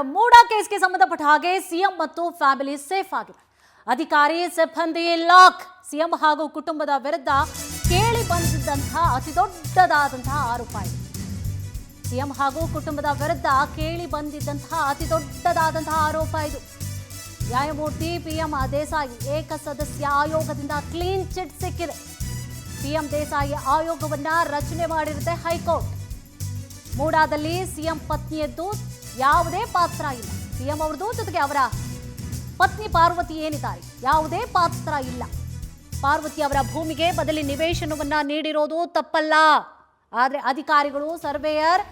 ಮೂಡಾ ಕೇಸ್ಗೆ ಸಂಬಂಧಪಟ್ಟ ಹಾಗೆ ಸಿಎಂ ಮತ್ತು ಫ್ಯಾಮಿಲಿ ಸೇಫ್ ಆಗಿದೆ. ಅಧಿಕಾರಿ ಸಿಬ್ಬಂದಿ ಲಾಕ್. ಸಿಎಂ ಹಾಗೂ ಕುಟುಂಬದ ವಿರುದ್ಧ ಕೇಳಿ ಬಂದಿದ್ದಂತಹ ಅತಿದೊಡ್ಡದಾದಂತಹ ಆರೋಪ ಇದೆ. ಸಿಎಂ ಹಾಗೂ ಕುಟುಂಬದ ವಿರುದ್ಧ ಕೇಳಿ ಬಂದಿದ್ದಂತಹ ಅತಿದೊಡ್ಡದಾದಂತಹ ಆರೋಪ ಇದು. ನ್ಯಾಯಮೂರ್ತಿ ಪಿಎಂ ದೇಸಾಯಿ ಏಕಸದಸ್ಯ ಆಯೋಗದಿಂದ ಕ್ಲೀನ್ ಚಿಟ್ ಸಿಕ್ಕಿದೆ. ಪಿಎಂ ದೇಸಾಯಿ ಆಯೋಗವನ್ನ ರಚನೆ ಮಾಡಿರುತ್ತೆ ಹೈಕೋರ್ಟ್. ಮೂಡಾದಲ್ಲಿ ಸಿಎಂ ಪತ್ನಿಯದ್ದು ಯಾವುದೇ ಪಾತ್ರ ಇಲ್ಲ. ಸಿಎಂ ಅವರದು ಜೊತೆಗೆ ಅವರ ಪತ್ನಿ ಪಾರ್ವತಿ ಏನಿದ್ದಾರೆ ಯಾವುದೇ ಪಾತ್ರ ಇಲ್ಲ. ಪಾರ್ವತಿ ಅವರ ಭೂಮಿಗೆ ಬದಲಿ ನಿವೇಶನವನ್ನ ನೀಡಿರೋದು ತಪ್ಪಲ್ಲ. ಆದರೆ ಅಧಿಕಾರಿಗಳು ಸರ್ವೇಯರ್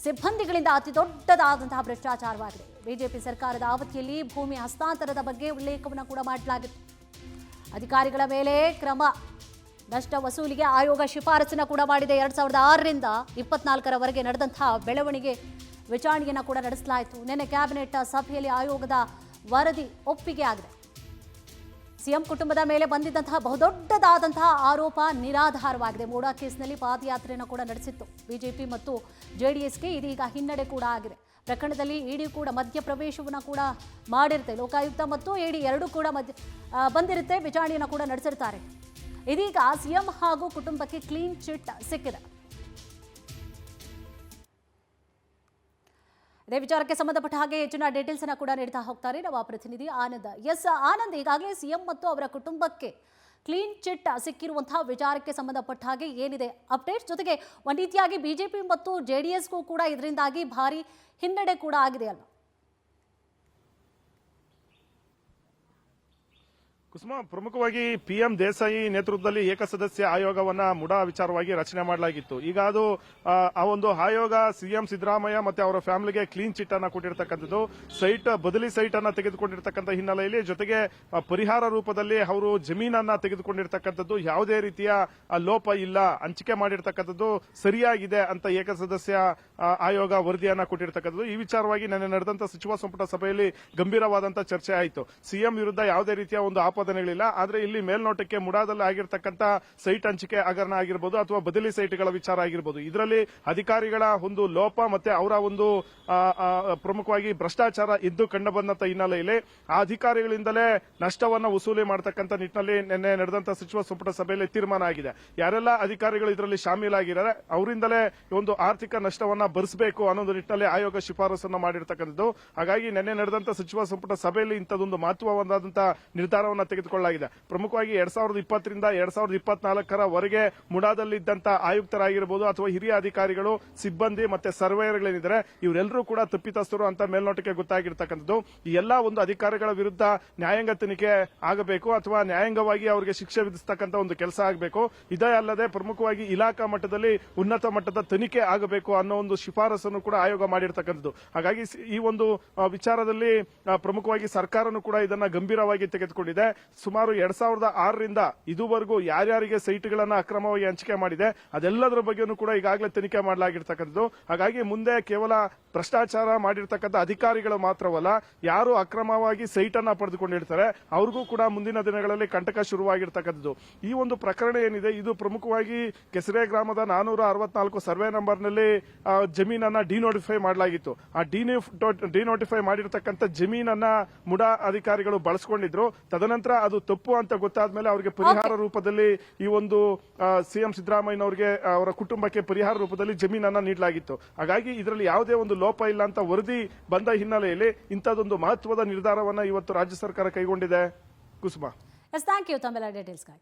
ಸಿಬ್ಬಂದಿಗಳಿಂದ ಅತಿ ದೊಡ್ಡದಾದಂತಹ ಭ್ರಷ್ಟಾಚಾರವಾಗಿದೆ. ಬಿಜೆಪಿ ಸರ್ಕಾರದ ಅವಧಿಯಲ್ಲಿ ಭೂಮಿ ಹಸ್ತಾಂತರದ ಬಗ್ಗೆ ಉಲ್ಲೇಖವನ್ನು ಕೂಡ ಮಾಡಲಾಗಿತ್ತು. ಅಧಿಕಾರಿಗಳ ಮೇಲೆ ಕ್ರಮ, ನಷ್ಟ ವಸೂಲಿಗೆ ಆಯೋಗ ಶಿಫಾರಸನ್ನು ಕೂಡ ಮಾಡಿದೆ. 2006ರಿಂದ 24ರವರೆಗೆ ನಡೆದಂತಹ ಬೆಳವಣಿಗೆ ವಿಚಾರಣೆಯನ್ನು ಕೂಡ ನಡೆಸಲಾಯಿತು. ನಿನ್ನೆ ಕ್ಯಾಬಿನೆಟ್ ಸಭೆಯಲ್ಲಿ ಆಯೋಗದ ವರದಿ ಒಪ್ಪಿಗೆ ಆಗಿದೆ. ಸಿಎಂ ಕುಟುಂಬದ ಮೇಲೆ ಬಂದಿದ್ದಂತಹ ಬಹುದೊಡ್ಡದಾದಂತಹ ಆರೋಪ ನಿರಾಧಾರವಾಗಿದೆ. ಮೂಡಾ ಕೇಸ್ನಲ್ಲಿ ಪಾದಯಾತ್ರೆಯನ್ನು ಕೂಡ ನಡೆಸಿತ್ತು ಬಿಜೆಪಿ ಮತ್ತು ಜೆಡಿಎಸ್ಗೆ. ಇದೀಗ ಹಿನ್ನಡೆ ಕೂಡ ಆಗಿದೆ. ಪ್ರಕರಣದಲ್ಲಿ ಇಡಿ ಕೂಡ ಮಧ್ಯಪ್ರವೇಶವನ್ನು ಕೂಡ ಮಾಡಿರುತ್ತೆ. ಲೋಕಾಯುಕ್ತ ಮತ್ತು ಇಡಿ ಎರಡೂ ಕೂಡ ಬಂದಿರುತ್ತೆ, ವಿಚಾರಣೆಯನ್ನು ಕೂಡ ನಡೆಸಿರ್ತಾರೆ. ಇದೀಗ ಸಿಎಂ ಹಾಗೂ ಕುಟುಂಬಕ್ಕೆ ಕ್ಲೀನ್ ಚಿಟ್ ಸಿಕ್ಕಿದೆ. ಇದೇ ವಿಚಾರಕ್ಕೆ ಸಂಬಂಧಪಟ್ಟ ಹಾಗೆ ಹೆಚ್ಚಿನ ಡೀಟೇಲ್ಸ್ ಅನ್ನು ಕೂಡ ನೀಡ್ತಾ ಹೋಗ್ತಾರೆ ನಮ್ಮ ಪ್ರತಿನಿಧಿ ಆನಂದ್. ಆನಂದ್, ಈಗಾಗಲೇ ಸಿಎಂ ಮತ್ತು ಅವರ ಕುಟುಂಬಕ್ಕೆ ಕ್ಲೀನ್ ಚಿಟ್ ಸಿಕ್ಕಿರುವಂತಹ ವಿಚಾರಕ್ಕೆ ಸಂಬಂಧಪಟ್ಟ ಹಾಗೆ ಏನಿದೆ ಅಪ್ಡೇಟ್ಸ್? ಜೊತೆಗೆ ಒಂದು ರೀತಿಯಾಗಿ ಬಿಜೆಪಿ ಮತ್ತು ಜೆಡಿಎಸ್ಗೂ ಕೂಡ ಇದರಿಂದಾಗಿ ಭಾರಿ ಹಿನ್ನಡೆ ಕೂಡ ಆಗಿದೆ ಅಲ್ಲ? ಕುಸುಮ, ಪ್ರಮುಖವಾಗಿ ಪಿಎಂ ದೇಸಾಯಿ ನೇತೃತ್ವದಲ್ಲಿ ಏಕಸದಸ್ಯ ಆಯೋಗವನ್ನ ಮುಡಾ ವಿಚಾರವಾಗಿ ರಚನೆ ಮಾಡಲಾಗಿತ್ತು. ಈಗ ಅದು ಆ ಒಂದು ಆಯೋಗ ಸಿಎಂ ಸಿದ್ದರಾಮಯ್ಯ ಮತ್ತೆ ಅವರ ಫ್ಯಾಮಿಲಿಗೆ ಕ್ಲೀನ್ ಚಿಟ್ ಅನ್ನ ಕೊಟ್ಟಿರ್ತಕ್ಕಂಥದ್ದು. ಬದಲಿ ಸೈಟ್ ಅನ್ನ ತೆಗೆದುಕೊಂಡಿರ್ತಕ್ಕಂಥ ಹಿನ್ನೆಲೆಯಲ್ಲಿ, ಜೊತೆಗೆ ಪರಿಹಾರ ರೂಪದಲ್ಲಿ ಅವರು ಜಮೀನನ್ನ ತೆಗೆದುಕೊಂಡಿರ್ತಕ್ಕಂಥದ್ದು ಯಾವುದೇ ರೀತಿಯ ಲೋಪ ಇಲ್ಲ, ಹಂಚಿಕೆ ಮಾಡಿರ್ತಕ್ಕಂಥದ್ದು ಸರಿಯಾಗಿದೆ ಅಂತ ಏಕಸದಸ್ಯ ಆಯೋಗ ವರದಿಯನ್ನ ಕೊಟ್ಟಿರ್ತಕ್ಕಂಥದ್ದು. ಈ ವಿಚಾರವಾಗಿ ನಿನ್ನೆ ನಡೆದಂತ ಸಚಿವ ಸಂಪುಟ ಸಭೆಯಲ್ಲಿ ಗಂಭೀರವಾದಂತಹ ಚರ್ಚೆ ಆಯಿತು. ಸಿಎಂ ವಿರುದ್ಧ ಯಾವುದೇ ರೀತಿಯ ಒಂದು ಆಪಾದನೆಗಳಿಲ್ಲ. ಆದ್ರೆ ಇಲ್ಲಿ ಮೇಲ್ನೋಟಕ್ಕೆ ಮುಡಾದಲ್ಲಿ ಆಗಿರ್ತಕ್ಕಂಥ ಸೈಟ್ ಹಂಚಿಕೆ ಹಗರಣ ಆಗಿರ್ಬೋದು ಅಥವಾ ಬದಲಿ ಸೈಟ್ಗಳ ವಿಚಾರ ಆಗಿರ್ಬೋದು, ಇದರಲ್ಲಿ ಅಧಿಕಾರಿಗಳ ಒಂದು ಲೋಪ ಮತ್ತೆ ಅವರ ಒಂದು ಪ್ರಮುಖವಾಗಿ ಭ್ರಷ್ಟಾಚಾರ ಇದ್ದು ಕಂಡು ಬಂದಂತ ಹಿನ್ನೆಲೆಯಲ್ಲಿ ಆ ಅಧಿಕಾರಿಗಳಿಂದಲೇ ನಷ್ಟವನ್ನ ವಸೂಲಿ ಮಾಡತಕ್ಕಂಥ ನಿಟ್ಟಿನಲ್ಲಿ ನಿನ್ನೆ ನಡೆದಂತ ಸಚಿವ ಸಂಪುಟ ಸಭೆಯಲ್ಲಿ ತೀರ್ಮಾನ ಆಗಿದೆ. ಯಾರೆಲ್ಲ ಅಧಿಕಾರಿಗಳು ಇದರಲ್ಲಿ ಶಾಮೀಲಾಗಿದ್ದಾರೆ ಅವರಿಂದಲೇ ಒಂದು ಆರ್ಥಿಕ ನಷ್ಟವನ್ನ ಭರಿಸಬೇಕು ಅನ್ನೋದು ನಿಟ್ಟಿನಲ್ಲಿ ಆಯೋಗ ಶಿಫಾರಸನ್ನು ಮಾಡಿರ್ತಕ್ಕಂಥದ್ದು. ಹಾಗಾಗಿ ನಿನ್ನೆ ನಡೆದಂತ ಸಚಿವ ಸಂಪುಟ ಸಭೆಯಲ್ಲಿ ಇಂಥದೊಂದು ಮಹತ್ವವಾದಂತಹ ನಿರ್ಧಾರವನ್ನು ತೆಗೆದುಕೊಳ್ಳಲಾಗಿದೆ. ಪ್ರಮುಖವಾಗಿ 2020ರಿಂದ 2024ರವರೆಗೆ ಮುಡಾದಲ್ಲಿದ್ದಂತ ಆಯುಕ್ತರಾಗಿರಬಹುದು ಅಥವಾ ಹಿರಿಯ ಅಧಿಕಾರಿಗಳು, ಸಿಬ್ಬಂದಿ ಮತ್ತೆ ಸರ್ವೇಯರ್ಗಳೇನಿದ್ದಾರೆ ಇವರೆಲ್ಲರೂ ಕೂಡ ತಪ್ಪಿತಸ್ಥರು ಅಂತ ಮೇಲ್ನೋಟಕ್ಕೆ ಗೊತ್ತಾಗಿರ್ತಕ್ಕಂಥದ್ದು. ಈ ಎಲ್ಲಾ ಒಂದು ಅಧಿಕಾರಿಗಳ ವಿರುದ್ಧ ನ್ಯಾಯಾಂಗ ತನಿಖೆ ಆಗಬೇಕು ಅಥವಾ ನ್ಯಾಯಾಂಗವಾಗಿ ಅವರಿಗೆ ಶಿಕ್ಷೆ ವಿಧಿಸತಕ್ಕಂಥ ಒಂದು ಕೆಲಸ ಆಗಬೇಕು. ಇದೇ ಅಲ್ಲದೆ ಪ್ರಮುಖವಾಗಿ ಇಲಾಖಾ ಮಟ್ಟದಲ್ಲಿ ಉನ್ನತ ಮಟ್ಟದ ತನಿಖೆ ಆಗಬೇಕು ಅನ್ನೋ ಒಂದು ಶಿಫಾರಸನ್ನು ಕೂಡ ಆಯೋಗ ಮಾಡಿರ್ತಕ್ಕಂಥದ್ದು. ಹಾಗಾಗಿ ಈ ಒಂದು ವಿಚಾರದಲ್ಲಿ ಪ್ರಮುಖವಾಗಿ ಸರ್ಕಾರನೂ ಕೂಡ ಇದನ್ನ ಗಂಭೀರವಾಗಿ ತೆಗೆದುಕೊಂಡಿದೆ. ಸುಮಾರು 2006ರಿಂದ ಇದುವರೆಗೂ ಯಾರ್ಯಾರಿಗೆ ಸೈಟ್ಗಳನ್ನ ಅಕ್ರಮವಾಗಿ ಹಂಚಿಕೆ ಮಾಡಿದೆ ಅದೆಲ್ಲದರ ಬಗ್ಗೆನೂ ಕೂಡ ಈಗಾಗಲೇ ತನಿಖೆ ಮಾಡಲಾಗಿರ್ತಕ್ಕಂಥದ್ದು. ಹಾಗಾಗಿ ಮುಂದೆ ಕೇವಲ ಭ್ರಷ್ಟಾಚಾರ ಮಾಡಿರ್ತಕ್ಕಂಥ ಅಧಿಕಾರಿಗಳು ಮಾತ್ರವಲ್ಲ, ಯಾರು ಅಕ್ರಮವಾಗಿ ಸೈಟ್ ಅನ್ನ ಪಡೆದುಕೊಂಡಿರ್ತಾರೆ ಅವ್ರಿಗೂ ಕೂಡ ಮುಂದಿನ ದಿನಗಳಲ್ಲಿ ಕಂಟಕ ಶುರುವಾಗಿರ್ತಕ್ಕಂಥದ್ದು. ಈ ಒಂದು ಪ್ರಕರಣ ಏನಿದೆ ಇದು ಪ್ರಮುಖವಾಗಿ ಕೆಸರೆ ಗ್ರಾಮದ 464 ಸರ್ವೆ ನಂಬರ್ನಲ್ಲಿ ಜಮೀನನ್ನ ಡಿನೋಟಿಫೈ ಮಾಡಲಾಗಿತ್ತು. ಆ ಡಿನೋಟಿಫೈ ಮಾಡಿರ್ತಕ್ಕಂಥ ಜಮೀನನ್ನ ಮುಡಾ ಅಧಿಕಾರಿಗಳು ಬಳಸಿಕೊಂಡಿದ್ರು. ತದನಂತರ ಅದು ತಪ್ಪು ಅಂತ ಗೊತ್ತಾದ ಮೇಲೆ ಅವರಿಗೆ ಪರಿಹಾರ ರೂಪದಲ್ಲಿ ಈ ಒಂದು ಸಿಎಂ ಸಿದ್ದರಾಮಯ್ಯನವರಿಗೆ ಅವರ ಕುಟುಂಬಕ್ಕೆ ಪರಿಹಾರ ರೂಪದಲ್ಲಿ ಜಮೀನನ್ನ ನೀಡಲಾಗಿತ್ತು. ಹಾಗಾಗಿ ಇದರಲ್ಲಿ ಯಾವುದೇ ಒಂದು ಲೋಪ ಇಲ್ಲ ಅಂತ ವರದಿ ಬಂದ ಹಿನ್ನೆಲೆಯಲ್ಲಿ ಇಂಥದ್ದೊಂದು ಮಹತ್ವದ ನಿರ್ಧಾರವನ್ನ ಇವತ್ತು ರಾಜ್ಯ ಸರ್ಕಾರ ಕೈಗೊಂಡಿದೆ. ಕುಸುಮ, ಥ್ಯಾಂಕ್ ಯು ತಮ್ಮೆಲ್ಲ ಡೀಟೇಲ್ಸ್ಗಾಗಿ.